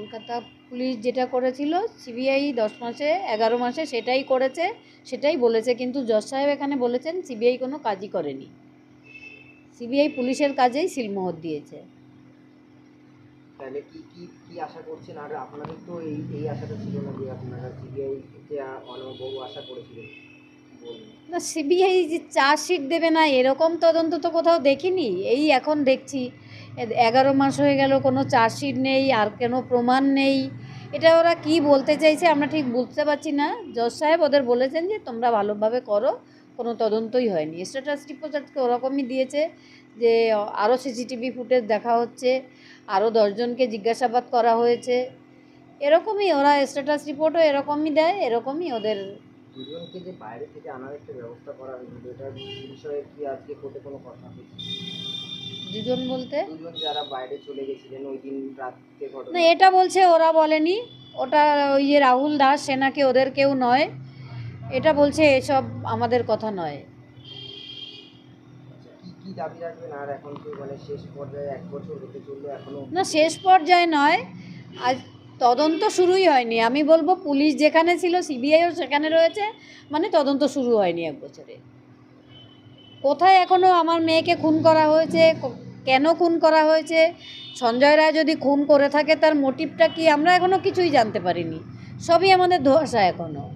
Kolkata police যেটা করেছিল CBI 10 মাসে 11 মাসে সেটাই করেছে, সেটাই বলেছে। কিন্তু জজ সাহেব এখানে বলেছেন সিবিআই কোনো কাজই করেনি, সিবিআই পুলিশের কাজেই সিলমোহর দিয়েছে। তাহলে কি কি কি আশা করছেন? আর আপনাদের তো এই আশাটা ছিল না যে আপনারা সিবিআই তে বহু আশা করেছিলেন, না, সিবিআই যে চার্জশিট দেবে না এরকম তদন্ত তো কোথাও দেখিনি, এই এখন দেখছি 11 মাস হয়ে গেল কোনো চার্জশিট নেই, আর কোনো প্রমাণ নেই। এটা ওরা কি বলতে চাইছে আমরা ঠিক বুঝতে পারছি না। জজ সাহেব ওদের বলেছেন যে তোমরা ভালোভাবে করো, কোনো তদন্তই হয়নি। স্ট্যাটাস রিপোর্ট আজকে ওরকমই দিয়েছে যে আরও সিসিটিভি ফুটেজ দেখা হচ্ছে, আরও 10 জনকে জিজ্ঞাসাবাদ করা হয়েছে, এরকমই ওরা স্ট্যাটাস রিপোর্টও এরকমই দেয়, এরকমই ওদের। দুজনকে যে বাইরে থেকে আনার একটা ব্যবস্থা করা হয়েছিল, এটার বিষয়ে কি আজকে কোর্টে কোনো কথা হয়েছে? দুজন বলতে দুজন যারা বাইরে চলে গেছিলেন ওই দিন রাতে ঘটনা। না, এটা বলছে ওরা বলেনি, ওটা ওই যে রাহুল দাস সে নাকি ওদের কেউ নয়, এটা বলছে এসব আমাদের কথা নয়। আচ্ছা, কি কি দাবি রাখবেন? আর এখন তো মানে শেষ পর্যায়ে 1 বছর হতে চললো এখনো। না, শেষ পর্যায়ে নয়, আজ তদন্ত শুরুই হয়নি। আমি বলবো পুলিশ যেখানে ছিল সিবিআইও সেখানে রয়েছে, মানে তদন্ত শুরু হয়নি 1 বছরে। কোথায় এখনও আমার মেয়েকে খুন করা হয়েছে, কেন খুন করা হয়েছে, সঞ্জয় রায় যদি খুন করে থাকে তার মোটিভটা কি, আমরা এখনও কিছুই জানতে পারিনি, সবই আমাদের ধোঁয়াশা এখনও।